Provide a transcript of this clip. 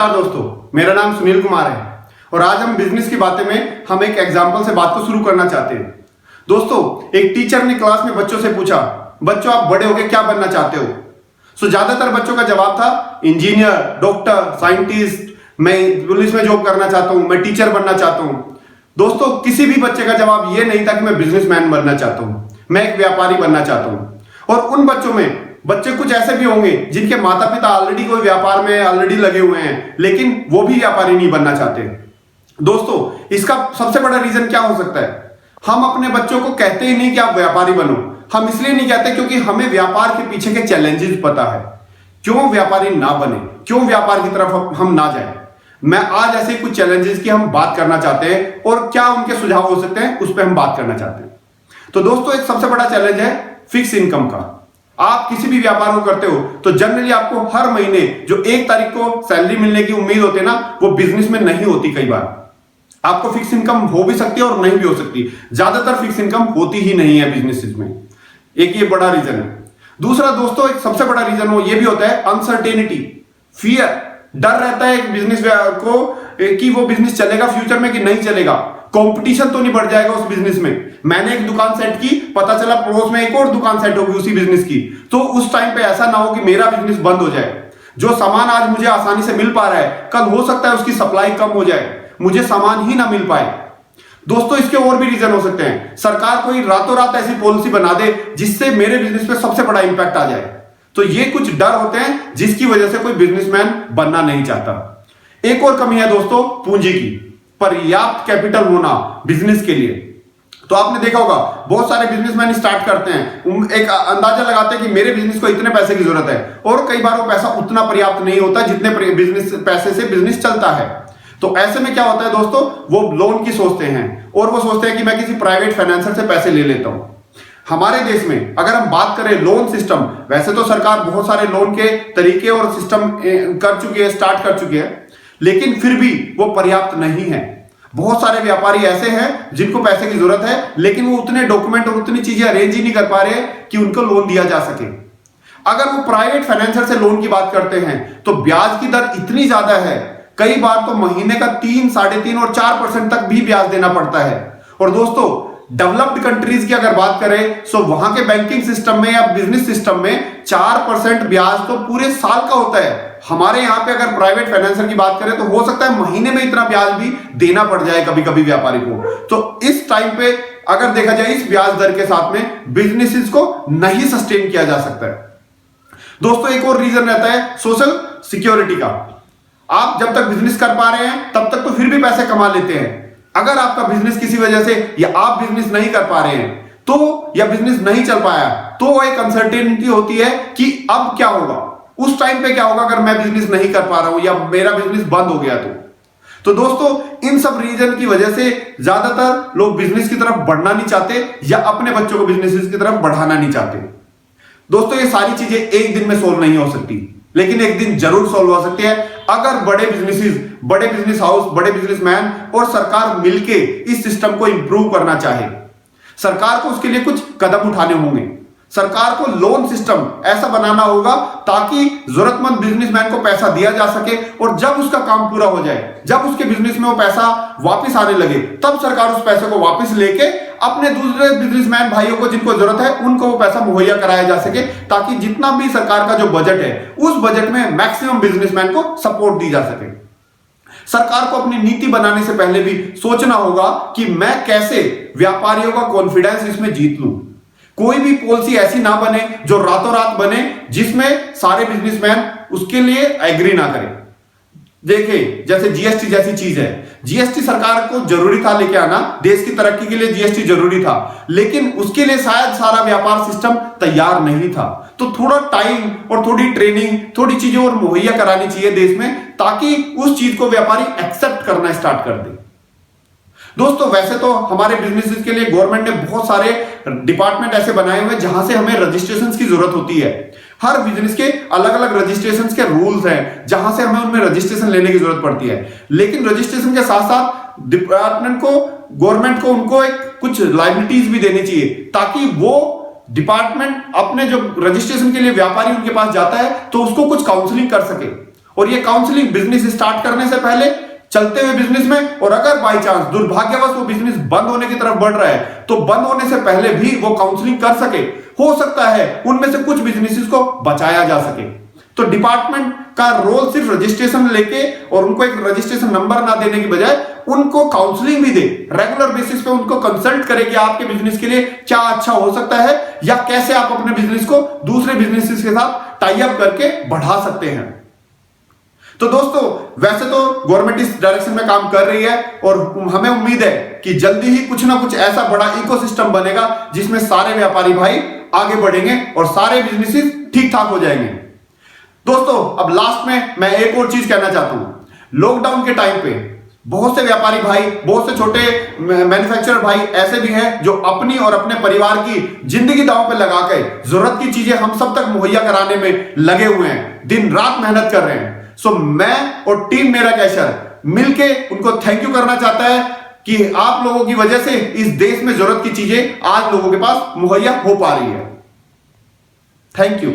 नमस्कार दोस्तों, मेरा नाम सुनील कुमार है और आज हम बिजनेस की बातें में हम एक एग्जाम्पल से बात को शुरू करना चाहते हैं। दोस्तों, एक टीचर ने क्लास में बच्चों से पूछा, बच्चों आप बड़े होकर क्या बनना चाहते हो? ज्यादातर बच्चों का जवाब था इंजीनियर, डॉक्टर, साइंटिस्ट, मैं पुलिस में जॉब करना चाहता हूं, मैं टीचर बनना चाहता हूं। दोस्तों, किसी भी बच्चे का जवाब यह नहीं था कि मैं बिजनेसमैन बनना चाहता हूं, मैं एक व्यापारी बनना चाहता हूं। और उन बच्चों में बच्चे कुछ ऐसे भी होंगे जिनके माता पिता ऑलरेडी कोई व्यापार में ऑलरेडी लगे हुए हैं, लेकिन वो भी व्यापारी नहीं बनना चाहते। दोस्तों, इसका सबसे बड़ा रीजन क्या हो सकता है? हम अपने बच्चों को कहते ही नहीं कि आप व्यापारी बनो। हम इसलिए नहीं कहते क्योंकि हमें व्यापार के पीछे के चैलेंजेस पता है। क्यों व्यापारी ना बने, क्यों व्यापार की तरफ हम ना जाए। मैं आज ऐसे कुछ चैलेंजेस की हम बात करना चाहते हैं और क्या उनके सुझाव हो सकते हैं उस पर हम बात करना चाहते हैं। तो दोस्तों, एक सबसे बड़ा चैलेंज है फिक्स इनकम का। आप किसी भी व्यापार को करते हो तो जनरली आपको हर महीने जो 1 तारीख को सैलरी मिलने की उम्मीद होती है ना, वो बिजनेस में नहीं होती। कई बार आपको फिक्स इनकम हो भी सकती है और नहीं भी हो सकती। ज्यादातर फिक्स इनकम होती ही नहीं है बिजनेसेस में। एक ये बड़ा रीजन है। दूसरा दोस्तों, एक सबसे बड़ा रीजन वो ये भी होता है अनसर्टेनिटी, फियर, डर रहता है बिजनेस को कि वो बिजनेस चलेगा फ्यूचर में कि नहीं चलेगा। कंपटीशन तो नहीं बढ़ जाएगा उस बिजनेस में। मैंने एक दुकान सेट की, पता चला पड़ोस में एक और दुकान सेट होगी उसी बिजनेस की, तो उस टाइम पे ऐसा ना हो कि मेरा बिजनेस बंद हो जाए। जो सामान आज मुझे आसानी से मिल पा रहा है, कल हो सकता है उसकी सप्लाई कम हो जाए, मुझे सामान ही ना मिल पाए। दोस्तों, इसके और भी रीजन हो सकते हैं। सरकार कोई रातों रात ऐसी पॉलिसी बना दे जिससे मेरे बिजनेस पे सबसे बड़ा इंपैक्ट आ जाए। तो ये कुछ डर होते हैं जिसकी वजह से कोई बिजनेसमैन बनना नहीं चाहता। एक और कमी है दोस्तों, पूंजी की, पर्याप्त कैपिटल होना बिजनेस के लिए। तो आपने देखा होगा बहुत सारे बिजनेसमैन स्टार्ट करते हैं, एक अंदाजा लगाते हैं कि मेरे बिजनेस को इतने पैसे की जरूरत है, और कई बार वो पैसा उतना पर्याप्त नहीं होता जितने बिजनेस पैसे से बिजनेस चलता है। तो ऐसे में क्या होता है दोस्तों, वो लोन की सोचते हैं और वो सोचते हैं कि मैं किसी प्राइवेट फाइनेंसर से पैसे ले लेता हूं। हमारे देश में अगर हम बात करें लोन सिस्टम, वैसे तो सरकार बहुत सारे लोन के तरीके और सिस्टम कर चुकी है, स्टार्ट कर चुकी है, लेकिन फिर भी वो पर्याप्त नहीं है। बहुत सारे व्यापारी ऐसे हैं जिनको पैसे की जरूरत है, लेकिन वो उतने डॉक्यूमेंट और उतनी चीजें अरेंज ही नहीं कर पा रहे कि उनको लोन दिया जा सके। अगर वो प्राइवेट फाइनेंसर से लोन की बात करते हैं तो ब्याज की दर इतनी ज्यादा है, कई बार तो महीने का 3, 3.5 और 4% तक भी ब्याज देना पड़ता है। और दोस्तों, डेवलप्ड कंट्रीज की अगर बात करें तो वहां के बैंकिंग सिस्टम में या बिजनेस सिस्टम में 4% ब्याज तो पूरे साल का होता है। हमारे यहां पे अगर प्राइवेट फाइनेंसर की बात करें तो हो सकता है महीने में इतना ब्याज भी देना पड़ जाए कभी कभी व्यापारी को। तो इस टाइम पे अगर देखा जाए इस ब्याज दर के साथ में बिजनेसेस को नहीं सस्टेन किया जा सकता है। दोस्तों, एक और रीजन रहता है सोशल सिक्योरिटी का। आप जब तक बिजनेस कर पा रहे हैं तब तक तो फिर भी पैसे कमा लेते हैं। अगर आपका बिजनेस किसी वजह से या आप बिजनेस नहीं कर पा रहे हैं तो, या बिजनेस नहीं चल पाया, तो एक अनसर्टेनिटी होती है कि अब क्या होगा, उस टाइम पे क्या होगा अगर मैं बिजनेस नहीं कर पा रहा हूं या मेरा बिजनेस बंद हो गया तो दोस्तों, इन सब रीजन की वजह से ज्यादातर लोग बिजनेस की तरफ बढ़ना नहीं चाहते या अपने बच्चों को बिजनेस की तरफ बढ़ाना नहीं चाहते। दोस्तों, ये सारी चीजें एक दिन में सोल्व नहीं हो सकती, लेकिन एक दिन जरूर सोल्व हो सकती है अगर बड़े बिजनेसेस, बड़े बिजनेस हाउस, बड़े बिजनेसमैन और सरकार मिलके इस सिस्टम को इंप्रूव करना चाहे। सरकार को उसके लिए कुछ कदम उठाने होंगे। सरकार को लोन सिस्टम ऐसा बनाना होगा ताकि जरूरतमंद बिजनेसमैन को पैसा दिया जा सके, और जब उसका काम पूरा हो जाए, जब उसके बिजनेस में वो पैसा वापस आने लगे, तब सरकार उस पैसे को वापस लेके अपने दूसरे बिजनेसमैन भाइयों को जिनको जरूरत है उनको वो पैसा मुहैया कराया जा सके, ताकि जितना भी सरकार का जो बजट है उस बजट में मैक्सिमम बिजनेसमैन को सपोर्ट दी जा सके। सरकार को अपनी नीति बनाने से पहले भी सोचना होगा कि मैं कैसे व्यापारियों का कॉन्फिडेंस इसमें जीत लूं। कोई भी पॉलिसी ऐसी ना बने जो रातों रात बने जिसमें सारे बिजनेसमैन उसके लिए एग्री ना करें। देखिए, जैसे जीएसटी जैसी चीज है, जीएसटी सरकार को जरूरी था लेके आना, देश की तरक्की के लिए जीएसटी जरूरी था, लेकिन उसके लिए शायद सारा व्यापार सिस्टम तैयार नहीं था। तो थोड़ा टाइम और थोड़ी ट्रेनिंग, थोड़ी चीजें और मुहैया करानी चाहिए देश में, ताकि उस चीज को व्यापारी एक्सेप्ट करना स्टार्ट कर दे। दोस्तों, वैसे तो हमारे बिजनेसेस के लिए गवर्नमेंट ने बहुत सारे डिपार्टमेंट ऐसे बनाए हुए जहां से हमें रजिस्ट्रेशन की जरूरत होती है। हर बिजनेस के अलग अलग रजिस्ट्रेशन के रूल्स हैं जहां से हमें उनमें रजिस्ट्रेशन लेने की जरूरत पड़ती है। लेकिन रजिस्ट्रेशन के साथ साथ डिपार्टमेंट को, गवर्नमेंट को उनको एक कुछ लायबिलिटीज भी देनी चाहिए, ताकि वो डिपार्टमेंट अपने जो रजिस्ट्रेशन के लिए व्यापारी उनके पास जाता है तो उसको कुछ काउंसलिंग कर सके और ये काउंसलिंग बिजनेस स्टार्ट करने से पहले, चलते हुए बिजनेस में, और अगर बाई चांस दुर्भाग्यवश वो बिजनेस बंद होने की तरफ बढ़ रहा है तो बंद होने से पहले भी वो काउंसलिंग कर सके। हो सकता है उनमें से कुछ बिजनेसेस को बचाया जा सके। तो डिपार्टमेंट का रोल सिर्फ रजिस्ट्रेशन लेके और उनको एक रजिस्ट्रेशन नंबर ना देने की बजाय उनको काउंसलिंग भी दे, रेगुलर बेसिस पे उनको कंसल्ट करे कि आपके बिजनेस के लिए क्या अच्छा हो सकता है या कैसे आप अपने बिजनेस को दूसरे बिजनेसेस के साथ टाई अप करके बढ़ा सकते हैं। तो दोस्तों, वैसे तो गवर्नमेंट इस डायरेक्शन में काम कर रही है और हमें उम्मीद है कि जल्दी ही कुछ ना कुछ ऐसा बड़ा इकोसिस्टम बनेगा जिसमें सारे व्यापारी भाई आगे बढ़ेंगे और सारे बिजनेसेस ठीक ठाक हो जाएंगे। दोस्तों, अब लास्ट में मैं एक और चीज कहना चाहता हूं। लॉकडाउन के टाइम पे बहुत से व्यापारी भाई, बहुत से छोटे मैन्युफैक्चरर भाई ऐसे भी हैं जो अपनी और अपने परिवार की जिंदगी दांव पे लगा के जरूरत की चीजें हम सब तक मुहैया कराने में लगे हुए हैं, दिन रात मेहनत कर रहे हैं। सो मैं और टीम मेरा कैशर मिलके उनको थैंक यू करना चाहता है कि आप लोगों की वजह से इस देश में जरूरत की चीजें आज लोगों के पास मुहैया हो पा रही है। Thank you.